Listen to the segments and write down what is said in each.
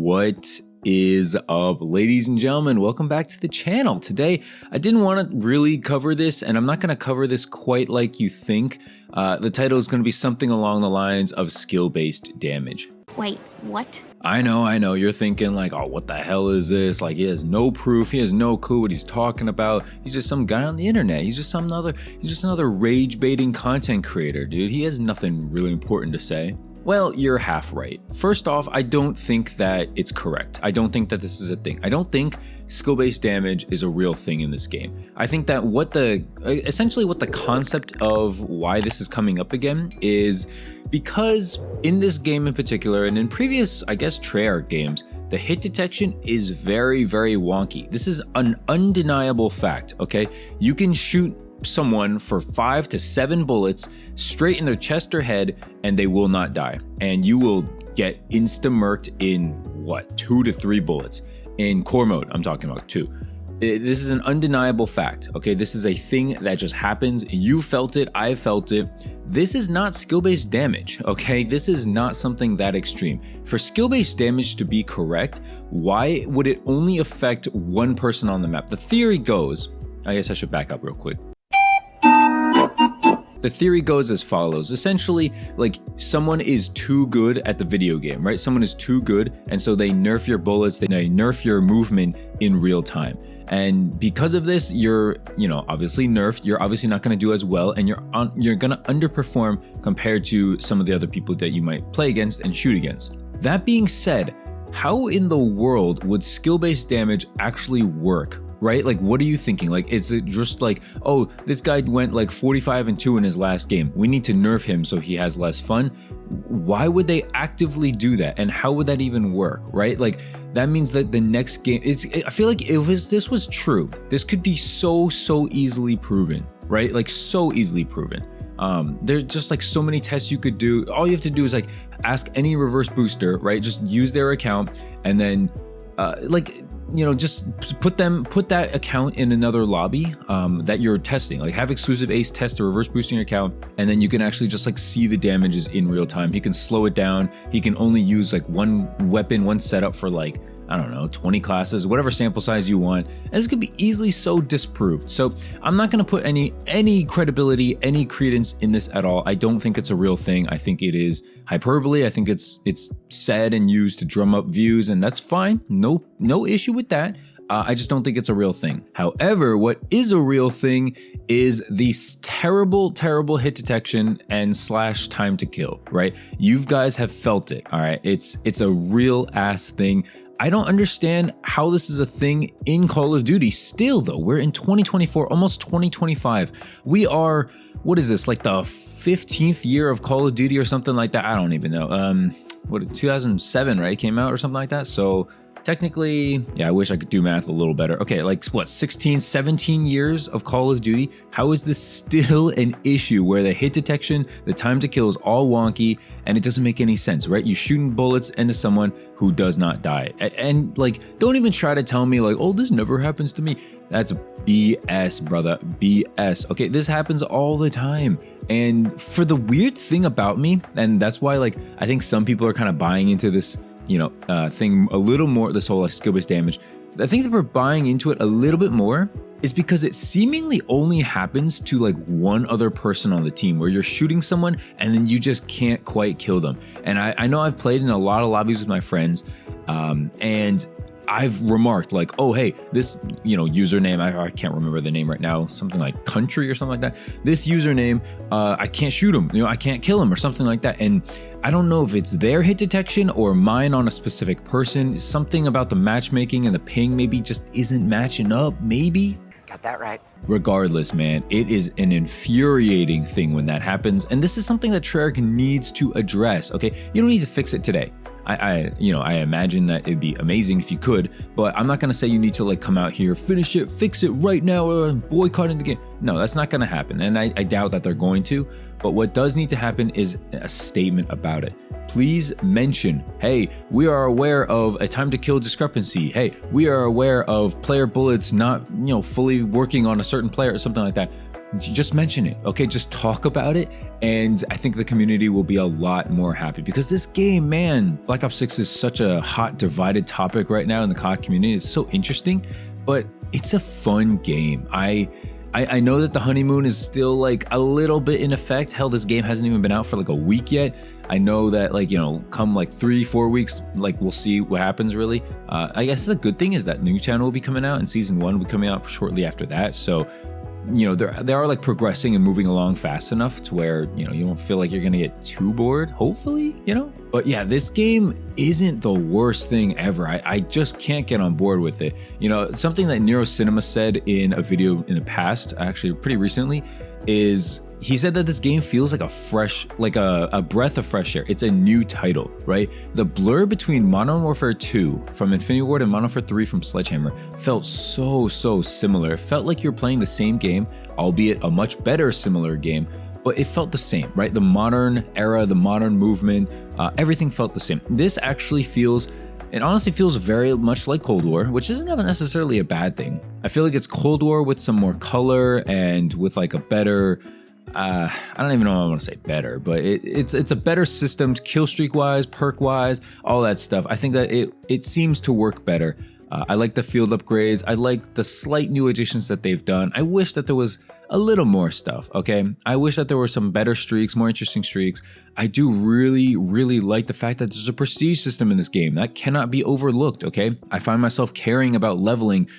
What is up, ladies and gentlemen? Welcome back to the channel. Today, I didn't want to really cover this, and I'm not going to cover this quite like you think. The title is going to be something along the lines of skill-based damage. Wait, what? I know, you're thinking like, oh, what the hell is this? Like, he has no proof, he has no clue what he's talking about. He's just some guy on the internet. He's just another rage-baiting content creator, dude. He has nothing really important to say. Well, you're half right. First off, I don't think that it's correct. I don't think that this is a thing. I don't think skill-based damage is a real thing in this game. I think that essentially what the concept of why this is coming up again is because in this game in particular, and in previous, I guess, Treyarch games, the hit detection is very, very wonky. This is an undeniable fact, okay? You can shoot someone for 5 to 7 bullets straight in their chest or head and they will not die, and you will get insta-murked in what, 2 to 3 bullets in core mode. I'm talking about 2. This is an undeniable fact, okay? This is a thing that just happens. You felt it, I felt it. This is not skill-based damage, okay? This is not something that extreme. For skill-based damage to be correct, why would it only affect one person on the map? The theory goes, I guess I should back up real quick. The theory goes as follows. Essentially, like, someone is too good at the video game, right? Someone is too good, and so they nerf your bullets, they nerf your movement in real time. And because of this, you're, obviously nerfed. You're obviously not going to do as well, and you're going to underperform compared to some of the other people that you might play against and shoot against. That being said, how in the world would skill-based damage actually work? Right? Like, what are you thinking? Like, it's just like, oh, this guy went like 45-2 in his last game. We need to nerf him so he has less fun. Why would they actively do that? And how would that even work? Right? Like, that means that the next game, I feel like if this was true, this could be so easily proven, right? Like, so easily proven. There's just like so many tests you could do. All you have to do is like ask any reverse booster, right? Just use their account and then just put that account in another lobby that you're testing. Like, have exclusive ace test the reverse boosting account, and then you can actually just like see the damages in real time. He can slow it down. He can only use like one weapon, one setup for like, I don't know, 20 classes, whatever sample size you want. And this could be easily so disproved. So I'm not going to put any credibility, any credence in this at all. I don't think it's a real thing. I think it is hyperbole. I think it's said and used to drum up views, and that's fine. No issue with that. I just don't think it's a real thing. However, what is a real thing is these terrible hit detection and / time to kill, right? You guys have felt it, all right? It's a real ass thing. I don't understand how this is a thing in Call of Duty still, though. We're in 2024, almost 2025. We are, what is this, like the 15th year of Call of Duty or something like that? I don't even know. 2007, right? It came out or something like that. So technically, yeah, I wish I could do math a little better. Okay, like what, 16, 17 years of Call of Duty? How is this still an issue where the hit detection, the time to kill is all wonky and it doesn't make any sense, right? You're shooting bullets into someone who does not die. And like, don't even try to tell me like, oh, this never happens to me. That's BS, brother, BS. Okay, this happens all the time. And for the weird thing about me, and that's why like, I think some people are kind of buying into this thing a little more, this whole like skill-based damage. I think that we're buying into it a little bit more is because it seemingly only happens to like one other person on the team, where you're shooting someone and then you just can't quite kill them. And I know I've played in a lot of lobbies with my friends, and I've remarked like, oh, hey, this, username, I can't remember the name right now, something like country or something like that. This username, I can't shoot him, I can't kill him or something like that. And I don't know if it's their hit detection or mine on a specific person. Something about the matchmaking and the ping maybe just isn't matching up, maybe. Got that right. Regardless, man, it is an infuriating thing when that happens. And this is something that Treyarch needs to address, okay? You don't need to fix it today. I imagine that it'd be amazing if you could, but I'm not going to say you need to like come out here, finish it, fix it right now, or boycotting the game. No, that's not going to happen. And I doubt that they're going to, but what does need to happen is a statement about it. Please mention, hey, we are aware of a time to kill discrepancy. Hey, we are aware of player bullets not, fully working on a certain player or something like that. just mention it, okay? Just talk about it, and I think the community will be a lot more happy, because this game, man, Black Ops 6 is such a hot, divided topic right now in the COD community. It's so interesting, but it's a fun game. I know that the honeymoon is still like a little bit in effect. Hell, this game hasn't even been out for like a week yet. I know that, like, you know, come like 3-4 weeks, like we'll see what happens really. I guess the good thing is that new channel will be coming out and season 1 will be coming out shortly after that. So, you know, they are like progressing and moving along fast enough to where, you know, you don't feel like you're gonna get too bored, hopefully, you know. But yeah, this game isn't the worst thing ever. I just can't get on board with it. You know, something that Nero Cinema said in a video in the past, actually pretty recently, is he said that this game feels like a fresh, like a breath of fresh air. It's a new title, right? The blur between Modern Warfare 2 from Infinity Ward and Modern Warfare 3 from Sledgehammer felt so similar. It felt like you're playing the same game, albeit a much better similar game, but it felt the same, right? The modern era, the modern movement, everything felt the same. This actually feels, it honestly feels very much like Cold War, which isn't necessarily a bad thing. I feel like it's Cold War with some more color and with like a better, I don't even know if I want to say better, but it's a better system, kill streak wise, perk wise, all that stuff. I think that it seems to work better. I like the field upgrades. I like the slight new additions that they've done. I wish that there was a little more stuff, okay? I wish that there were some better streaks, more interesting streaks. I do really like the fact that there's a prestige system in this game. That cannot be overlooked, okay? I find myself caring about leveling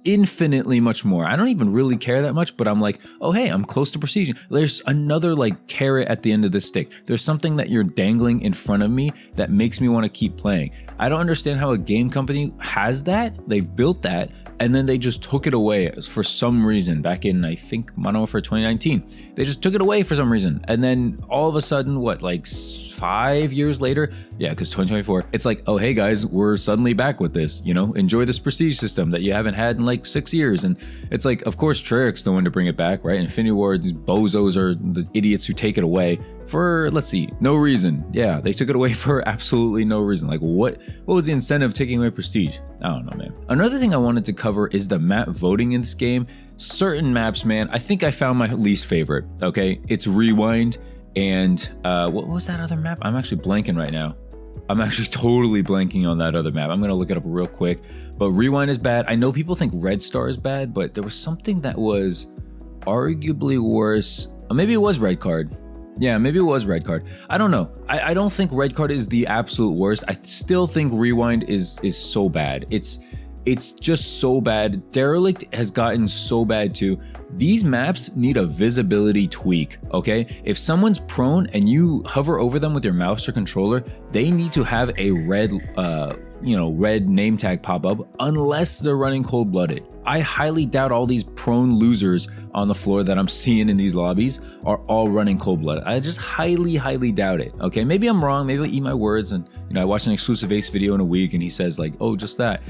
infinitely much more. I don't even really care that much, but I'm like, oh hey, I'm close to prestige. There's another like carrot at the end of the stick. There's something that you're dangling in front of me that makes me want to keep playing. I don't understand how a game company has that. They've built that, and then they just took it away for some reason back in, I think, Modern Warfare 2019. They just took it away for some reason. And then all of a sudden, what, like 5 years later? Yeah, because 2024, it's like, oh, hey guys, we're suddenly back with this, you know, enjoy this prestige system that you haven't had in like 6 years. And it's like, of course, Treyarch's the one to bring it back, right? Infinity Ward, these bozos are the idiots who take it away for, let's see, no reason. Yeah, they took it away for absolutely no reason. Like, what was the incentive of taking away prestige? I don't know, man. Another thing I wanted to cover is the map voting in this game. Certain maps, man, I think I found my least favorite, okay? It's Rewind and what was that other map? I'm actually blanking right now. I'm actually totally blanking on that other map. I'm gonna look it up real quick. But Rewind is bad. I know people think Red Star is bad, but there was something that was arguably worse. Maybe it was Red Card. Yeah, maybe it was Red Card. I don't know. I don't think Red Card is the absolute worst. I still think Rewind is so bad. It's just so bad. Derelict has gotten so bad too. These maps need a visibility tweak, okay? If someone's prone and you hover over them with your mouse or controller, they need to have a red red name tag pop up unless they're running cold-blooded. I highly doubt all these prone losers on the floor that I'm seeing in these lobbies are all running cold-blooded. I just highly doubt it, okay? Maybe I'm wrong, maybe I'll eat my words, and you know, I watched an exclusive Ace video in a week and he says like, oh, just that.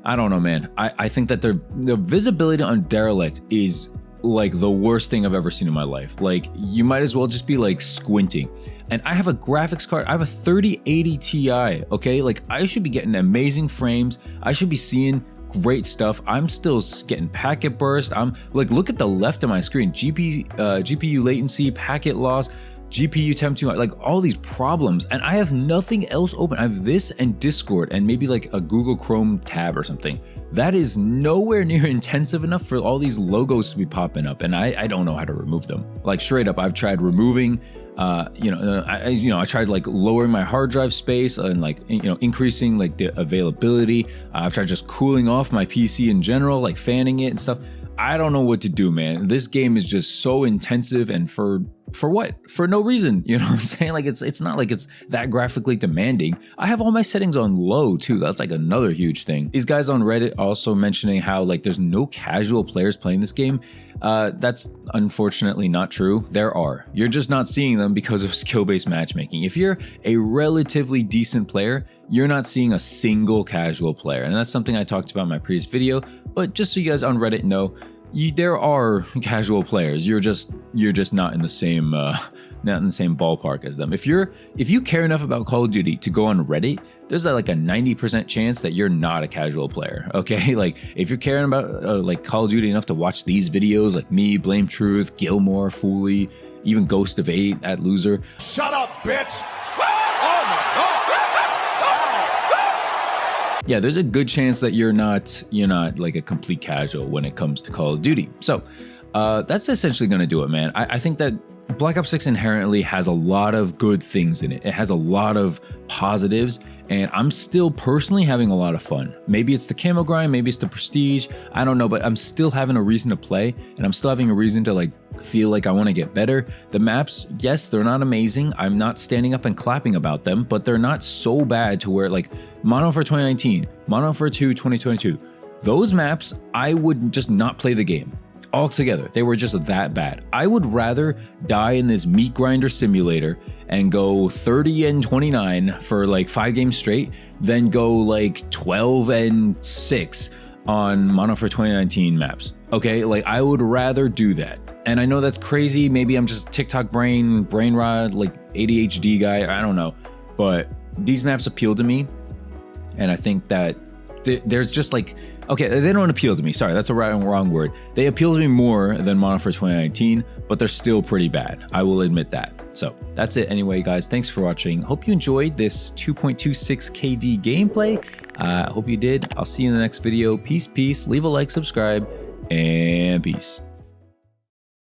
I don't know, man. I think that the visibility on Derelict is like the worst thing I've ever seen in my life. Like, you might as well just be like squinting. And I have a graphics card, I have a 3080 Ti, okay? Like, I should be getting amazing frames. I should be seeing great stuff. I'm still getting packet burst. I'm like, look at the left of my screen, GPU latency, packet loss, GPU temp too, like all these problems, and I have nothing else open. I have this and Discord and maybe like a Google Chrome tab or something. That is nowhere near intensive enough for all these logos to be popping up, and I don't know how to remove them. Like, straight up, I've tried removing, I tried like lowering my hard drive space and like, increasing like the availability. I've tried just cooling off my PC in general, like fanning it and stuff. I don't know what to do, man. This game is just so intensive, and for what? For no reason. You know what I'm saying? Like, it's not like it's that graphically demanding. I have all my settings on low too. That's like another huge thing. These guys on Reddit also mentioning how like there's no casual players playing this game. That's unfortunately not true. There are. You're just not seeing them because of skill-based matchmaking. If you're a relatively decent player, you're not seeing a single casual player. And that's something I talked about in my previous video. But just so you guys on Reddit know, there are casual players. You're just not in the same not in the same ballpark as them. If you care enough about Call of Duty to go on Reddit, there's like a 90% chance that you're not a casual player. Okay, like if you're caring about like Call of Duty enough to watch these videos, like me, Blame Truth, Gilmore, Fooly, even Ghost of 8 at Loser. Shut up, bitch! Oh my god! Yeah, there's a good chance that you're not like a complete casual when it comes to Call of Duty. So that's essentially going to do it, man. I think that Black Ops 6 inherently has a lot of good things in it. It has a lot of positives, and I'm still personally having a lot of fun. Maybe it's the camo grind, maybe it's the prestige, I don't know, but I'm still having a reason to play, and I'm still having a reason to like feel like I want to get better. The maps, yes, they're not amazing. I'm not standing up and clapping about them, but they're not so bad to where like Modern Warfare 2019, Modern Warfare 2 2022, those maps, I would just not play the game altogether. They were just that bad. I would rather die in this meat grinder simulator and go 30 and 29 for like 5 games straight than go like 12 and 6 on Modern Warfare 2019 maps. Okay, like I would rather do that. And I know that's crazy. Maybe I'm just TikTok brain rot, like ADHD guy. I don't know. But these maps appeal to me. And I think that there's just like, okay, they don't appeal to me. Sorry, that's a wrong word. They appeal to me more than Modern Warfare 2019, but they're still pretty bad. I will admit that. So that's it anyway, guys. Thanks for watching. Hope you enjoyed this 2.26 KD gameplay. Hope you did. I'll see you in the next video. Peace. Leave a like, subscribe, and peace.